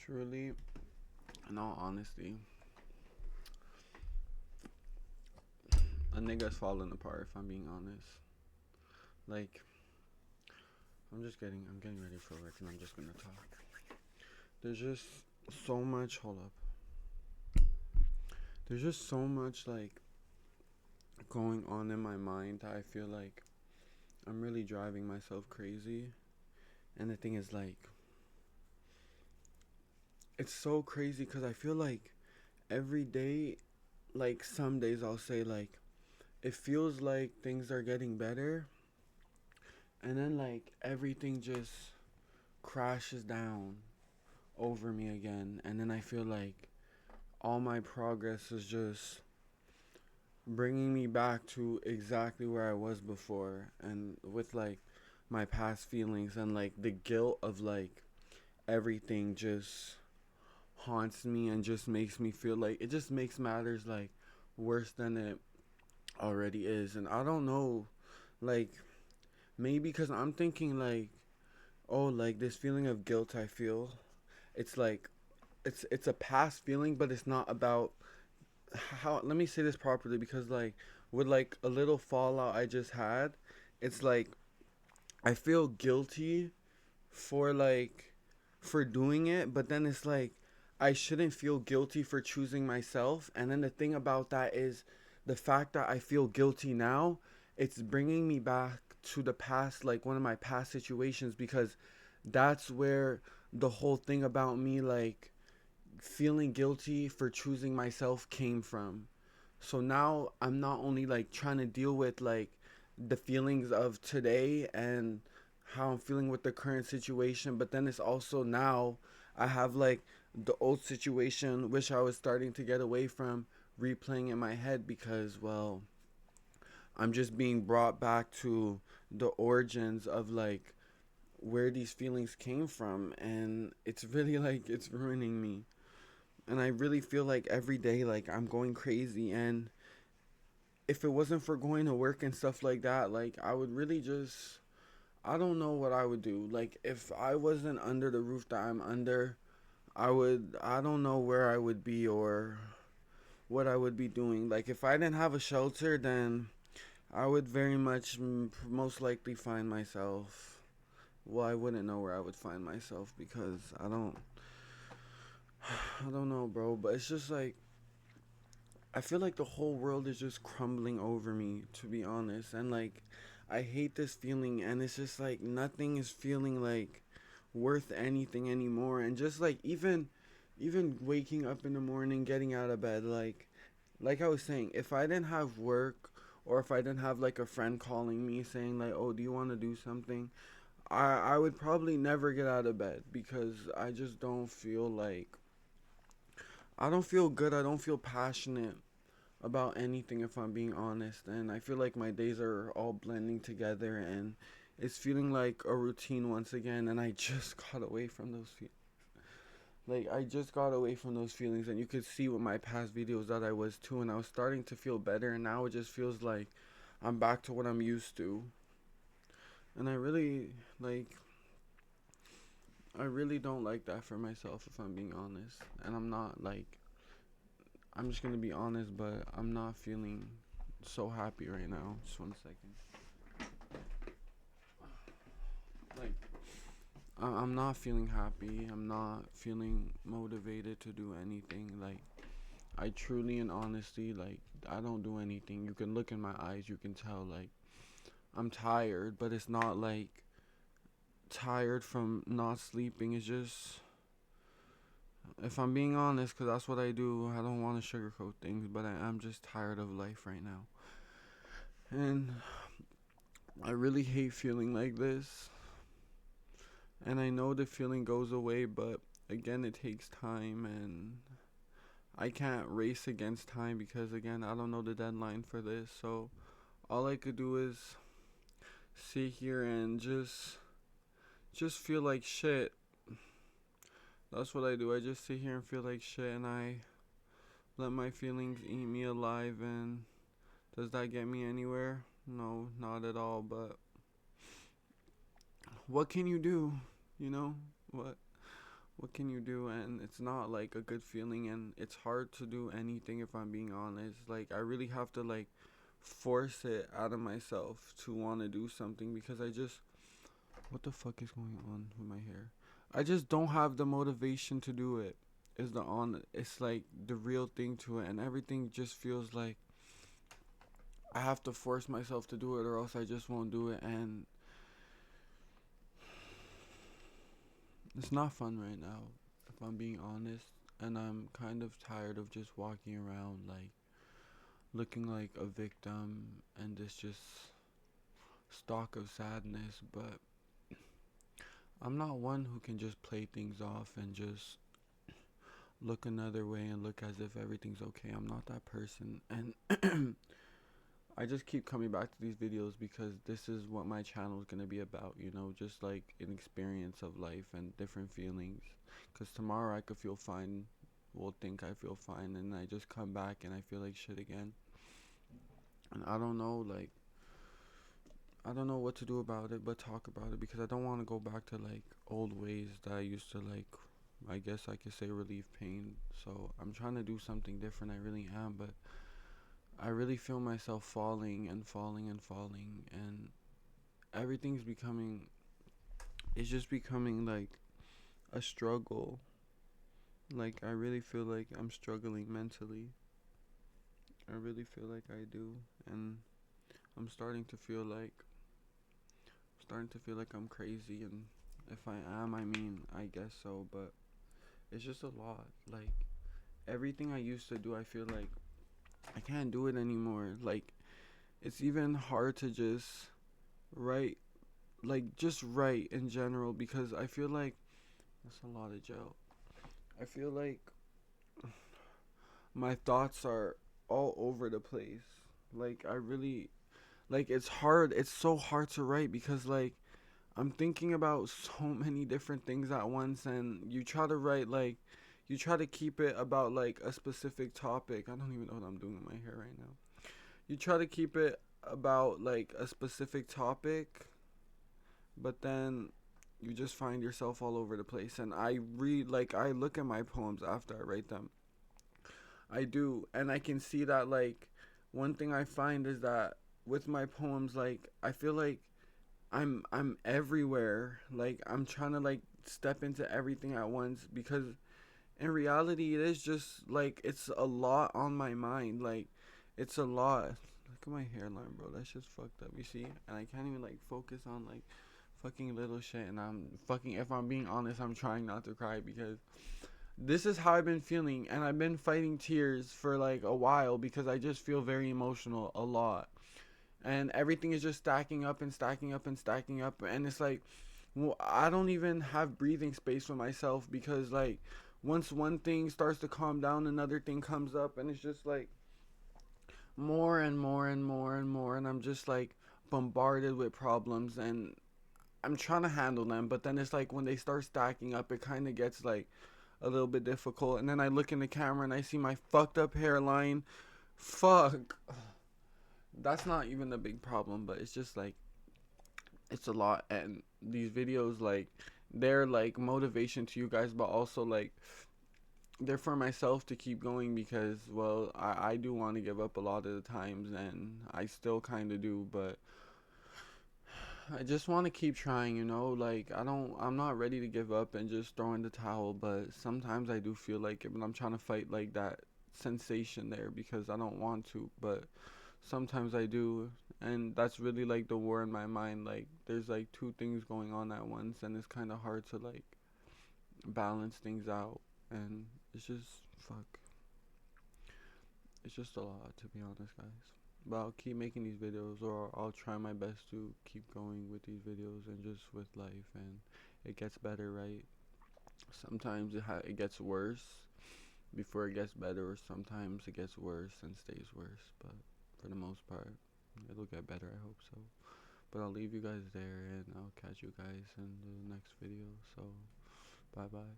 Truly, in all honesty, a nigga's falling apart. If I'm being honest, like I'm getting ready for work, and I'm just gonna talk. There's just so much. Hold up. There's just so much like going on in my mind. I feel like I'm really driving myself crazy. And the thing is, like, it's so crazy because I feel like every day, like, some days I'll say, like, it feels like things are getting better. And then, like, everything just crashes down over me again. And then I feel like all my progress is just bringing me back to exactly where I was before. And with, like, my past feelings and, like, the guilt of, like, everything just haunts me and just makes me feel like it just makes matters like worse than it already is. And I don't know, like, maybe because I'm thinking like, oh, like this feeling of guilt I feel, it's like it's a past feeling, but it's not about how. Let me say this properly, because like with like a little fallout I just had, it's like I feel guilty for like for doing it, but then it's like I shouldn't feel guilty for choosing myself. And then the thing about that is the fact that I feel guilty now, it's bringing me back to the past, like one of my past situations, because that's where the whole thing about me like feeling guilty for choosing myself came from. So now I'm not only like trying to deal with like the feelings of today and how I'm feeling with the current situation, but then it's also now I have like the old situation which I was starting to get away from replaying in my head, because well, I'm just being brought back to the origins of like where these feelings came from, and it's really like it's ruining me. And I really feel like every day like I'm going crazy, and if it wasn't for going to work and stuff like that, like I would really just I don't know what I would do. Like if I wasn't under the roof that I'm under, I don't know where I would be or what I would be doing. Like if I didn't have a shelter, then I would very much most likely find myself, well, I wouldn't know where I would find myself because I don't know, bro, but it's just like I feel like the whole world is just crumbling over me, to be honest. And like, I hate this feeling, and it's just like nothing is feeling like worth anything anymore. And just like even waking up in the morning, getting out of bed, like I was saying, if I didn't have work or if I didn't have like a friend calling me saying like, "Oh, do you want to do something?" I would probably never get out of bed because I just don't feel like I don't feel good. I don't feel passionate about anything, if I'm being honest. And I feel like my days are all blending together, and it's feeling like a routine once again. And I just got away from those feelings. Like I just got away from those feelings, and you could see with my past videos that I was too, and I was starting to feel better, and now it just feels like I'm back to what I'm used to. And like I really don't like that for myself, if I'm being honest. And I'm not like I'm just gonna be honest, but I'm not feeling so happy right now. Just 1 second. Like I'm not feeling happy. I'm not feeling motivated to do anything. Like I truly and honestly, like I don't do anything. You can look in my eyes. You can tell like I'm tired, but it's not like tired from not sleeping. It's just, if I'm being honest, because that's what I do. I don't want to sugarcoat things, but I'm just tired of life right now. And I really hate feeling like this. And I know the feeling goes away, but again, it takes time, and I can't race against time because, again, I don't know the deadline for this. So all I could do is sit here and just feel like shit. That's what I do. I just sit here and feel like shit, and I let my feelings eat me alive. And does that get me anywhere? No, not at all. But what can you do? You know what? what can you do? And it's not like a good feeling, and it's hard to do anything if I'm being honest. Like I really have to like force it out of myself to want to do something because I just, what the fuck is going on with my hair? I just don't have the motivation to do it. Is the on it's like the real thing to it, and everything just feels like I have to force myself to do it or else I just won't do it, and it's not fun right now if I'm being honest, and I'm kind of tired of just walking around like looking like a victim and this just stalk of sadness, but I'm not one who can just play things off and just look another way and look as if everything's okay. I'm not that person, and I just keep coming back to these videos because this is what my channel is going to be about, you know, just like an experience of life and different feelings. Because tomorrow I could feel fine, will think I feel fine, and I just come back and I feel like shit again. And I don't know, like, I don't know what to do about it, but talk about it because I don't want to go back to like old ways that I used to like, I guess I could say relieve pain. So I'm trying to do something different, I really am, but I really feel myself falling and falling and falling, and everything's becoming, it's just becoming like a struggle. Like, I really feel like I'm struggling mentally. I really feel like I do, and I'm starting to feel like I'm crazy, and if I am, I mean, I guess so, but it's just a lot. Like, everything I used to do, I feel like I can't do it anymore. Like, it's even hard to just write, like, just write in general because I feel like that's a lot of gel. I feel like my thoughts are all over the place. Like, I really, like, it's hard. It's so hard to write because, like, I'm thinking about so many different things at once, and you try to write, like, you try to keep it about, like, a specific topic. I don't even know what I'm doing with my hair right now. You try to keep it about, like, a specific topic, but then you just find yourself all over the place. And I read, like, I look at my poems after I write them. I do, and I can see that, like, one thing I find is that with my poems, like, I feel like I'm everywhere. Like, I'm trying to like step into everything at once because in reality it is just like it's a lot on my mind. Like, it's a lot. Look at my hairline, bro. That's just fucked up. You see? And I can't even like focus on like fucking little shit, and I'm fucking, if I'm being honest, I'm trying not to cry because this is how I've been feeling, and I've been fighting tears for like a while because I just feel very emotional a lot, and everything is just stacking up and stacking up and stacking up, and it's like, well, I don't even have breathing space for myself because like once one thing starts to calm down, another thing comes up, and it's just like more and more and more and more, and I'm just like bombarded with problems, and I'm trying to handle them, but then it's like when they start stacking up, it kind of gets like a little bit difficult, and then I look in the camera and I see my fucked up hairline. Fuck. That's not even a big problem, but it's just like it's a lot, and these videos, like, they're like motivation to you guys, but also like they're for myself to keep going because, well, I do want to give up a lot of the times, and I still kind of do, but I just want to keep trying, you know. Like, I'm not ready to give up and just throw in the towel, but sometimes I do feel like it, but I'm trying to fight like that sensation there because I don't want to, but sometimes I do, and that's really like the war in my mind. Like, there's like two things going on at once, and it's kind of hard to like balance things out, and it's just fuck. It's just a lot, to be honest, guys. But I'll keep making these videos, or I'll try my best to keep going with these videos and just with life, and it gets better, right? Sometimes it gets worse before it gets better, or sometimes it gets worse and stays worse. But for the most part, it'll get better. I hope so. But I'll leave you guys there, and I'll catch you guys in the next video. So, bye bye.